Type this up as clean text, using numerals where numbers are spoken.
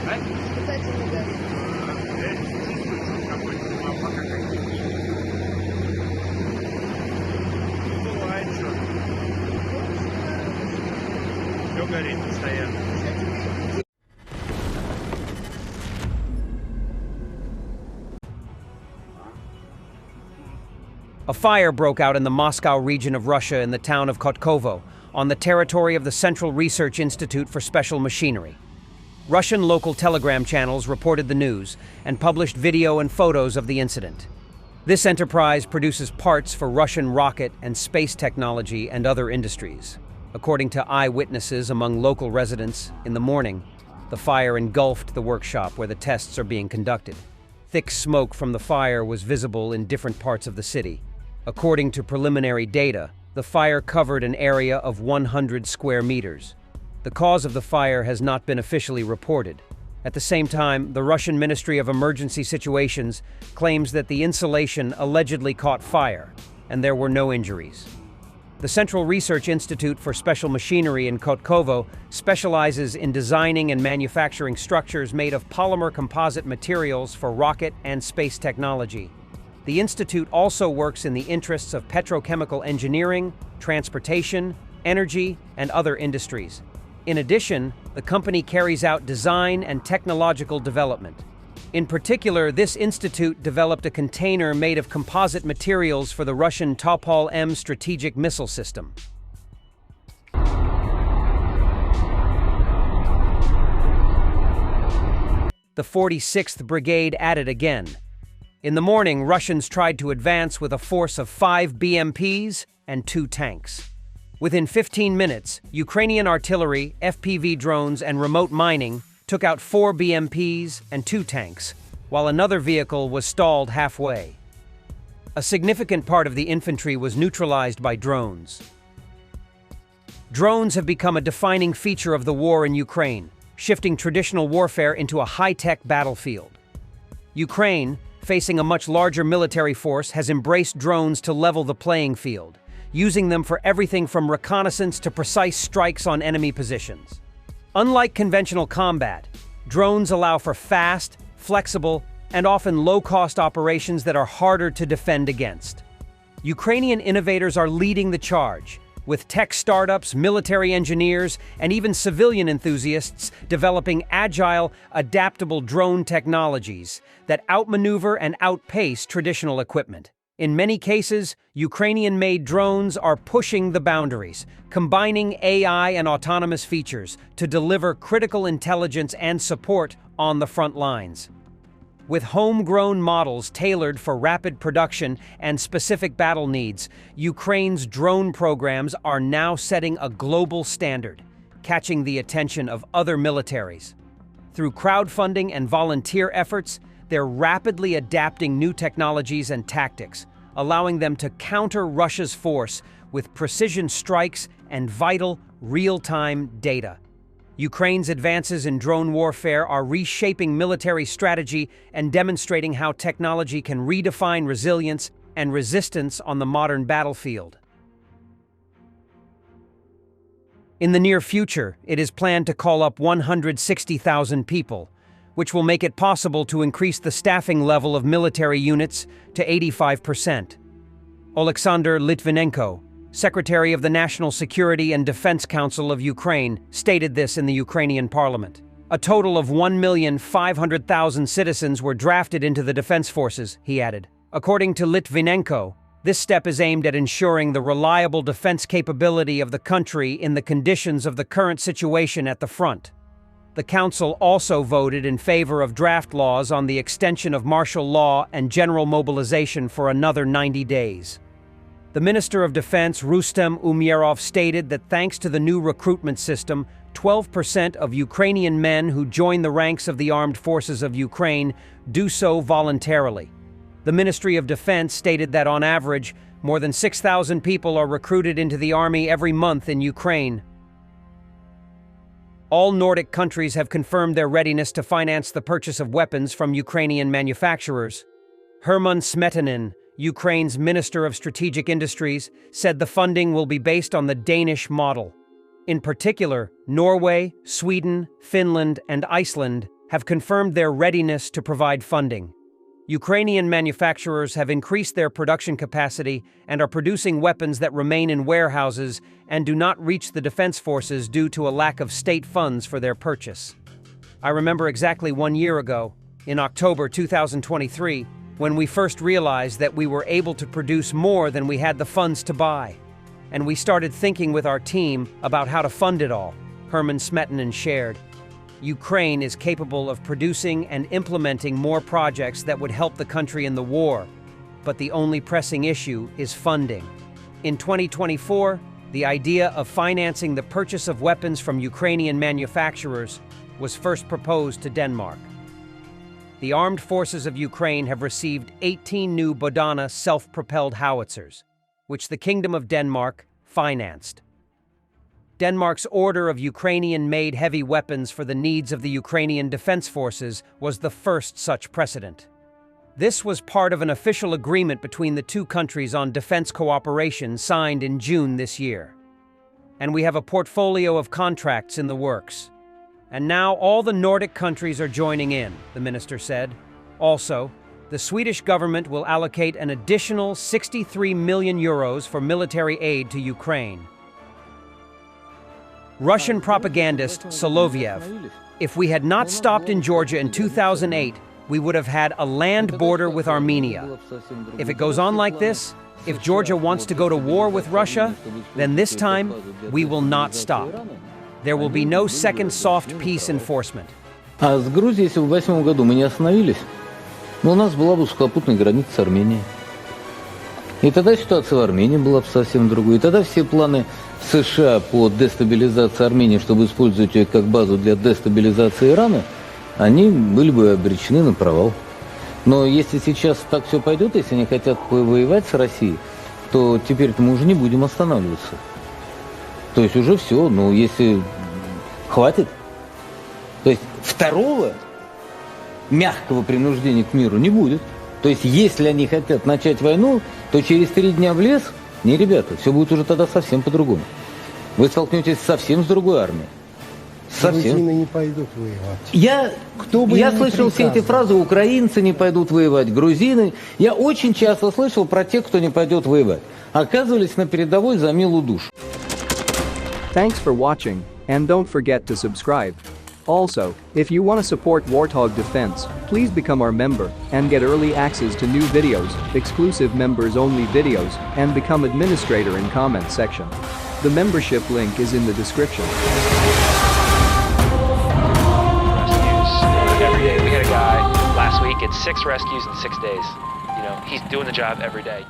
Кстати, не горит. Бывает, что все горит постоянно. A fire broke out in the Moskow region of Russia in the town of Kotkovo, on the territory of the Central Research Institute for Special Machinery. Russian local telegram channels reported the news and published video and photos of the incident. This enterprise produces parts for Russian rocket and space technology and other industries. According to eyewitnesses among local residents, in the morning, the fire engulfed the workshop where the tests are being conducted. Thick smoke from the fire was visible in different parts of the city. According to preliminary data, the fire covered an area of 100 square meters. The cause of the fire has not been officially reported. At the same time, the Russian Ministry of Emergency Situations claims that the insulation allegedly caught fire, and there were no injuries. The Central Research Institute for Special Machinery in Kotkovo specializes in designing and manufacturing structures made of polymer composite materials for rocket and space technology. The institute also works in the interests of petrochemical engineering, transportation, energy, and other industries. In addition, the company carries out design and technological development. In particular, this institute developed a container made of composite materials for the Russian Topol-M strategic missile system. The 46th Brigade added again. In the morning, Russians tried to advance with a force of 5 BMPs and 2 tanks. Within 15 minutes, Ukrainian artillery, FPV drones, and remote mining took out 4 BMPs and 2 tanks, while another vehicle was stalled halfway. A significant part of the infantry was neutralized by drones. Drones have become a defining feature of the war in Ukraine, shifting traditional warfare into a high-tech battlefield. Ukraine, facing a much larger military force, has embraced drones to level the playing field, using them for everything from reconnaissance to precise strikes on enemy positions. Unlike conventional combat, drones allow for fast, flexible, and often low-cost operations that are harder to defend against. Ukrainian innovators are leading the charge, with tech startups, military engineers, and even civilian enthusiasts developing agile, adaptable drone technologies that outmaneuver and outpace traditional equipment. In many cases, Ukrainian-made drones are pushing the boundaries, combining AI and autonomous features to deliver critical intelligence and support on the front lines. With homegrown models tailored for rapid production and specific battle needs, Ukraine's drone programs are now setting a global standard, catching the attention of other militaries. Through crowdfunding and volunteer efforts, they're rapidly adapting new technologies and tactics, allowing them to counter Russia's force with precision strikes and vital, real-time data. Ukraine's advances in drone warfare are reshaping military strategy and demonstrating how technology can redefine resilience and resistance on the modern battlefield. In the near future, it is planned to call up 160,000 people, which will make it possible to increase the staffing level of military units to 85%. Oleksandr Litvinenko, Secretary of the National Security and Defense Council of Ukraine, stated this in the Ukrainian parliament. A total of 1,500,000 citizens were drafted into the defense forces, he added. According to Litvinenko, this step is aimed at ensuring the reliable defense capability of the country in the conditions of the current situation at the front. The council also voted in favor of draft laws on the extension of martial law and general mobilization for another 90 days. The Minister of Defense, Rustem Umerov, stated that thanks to the new recruitment system, 12% of Ukrainian men who join the ranks of the armed forces of Ukraine do so voluntarily. The Ministry of Defense stated that on average, more than 6,000 people are recruited into the army every month in Ukraine. All Nordic countries have confirmed their readiness to finance the purchase of weapons from Ukrainian manufacturers. Herman Smetanin, Ukraine's Minister of Strategic Industries, said the funding will be based on the Danish model. In particular, Norway, Sweden, Finland, and Iceland have confirmed their readiness to provide funding. Ukrainian manufacturers have increased their production capacity and are producing weapons that remain in warehouses and do not reach the defense forces due to a lack of state funds for their purchase. I remember exactly 1 year ago, in October 2023, when we first realized that we were able to produce more than we had the funds to buy. And we started thinking with our team about how to fund it all, Herman Smetana shared. Ukraine is capable of producing and implementing more projects that would help the country in the war, but the only pressing issue is funding. In 2024, the idea of financing the purchase of weapons from Ukrainian manufacturers was first proposed to Denmark. The armed forces of Ukraine have received 18 new Bodana self-propelled howitzers, which the Kingdom of Denmark financed. Denmark's order of Ukrainian-made heavy weapons for the needs of the Ukrainian Defense Forces was the first such precedent. This was part of an official agreement between the two countries on defense cooperation signed in June this year. And we have a portfolio of contracts in the works. And now all the Nordic countries are joining in, the minister said. Also, the Swedish government will allocate an additional 63 million euros for military aid to Ukraine. Russian propagandist Solovyev: if we had not stopped in Georgia in 2008, we would have had a land border with Armenia. If it goes on like this, if Georgia wants to go to war with Russia, then this time we will not stop. There will be no second soft peace enforcement. А с Грузией, если бы в 2008 году мы не остановились, но у нас была бы сухопутная граница с Арменией. И тогда ситуация в Армении была бы совсем другой. И тогда все планы США по дестабилизации Армении, чтобы использовать ее как базу для дестабилизации Ирана, они были бы обречены на провал. Но если сейчас так все пойдет, если они хотят воевать с Россией, то теперь-то мы уже не будем останавливаться. То есть уже все, ну если хватит. То есть второго мягкого принуждения к миру не будет. То есть если они хотят начать войну, то через 3 дня в лес, не, ребята, все будет уже тогда совсем по-другому. Вы столкнетесь совсем с другой армией. Совсем. Грузины не пойдут воевать. Я слышал все эти фразы: украинцы не пойдут воевать, грузины. Я очень часто слышал про тех, кто не пойдет воевать. Оказывались на передовой за милую душу. Thanks for watching, and don't forget to subscribe. Also, if you want to support Warthog Defense, please become our member and get early access to new videos, exclusive members-only videos, and become administrator in comment section. The membership link is in the description. Rescues every day. We had a guy last week at 6 rescues in 6 days. You know, he's doing the job every day.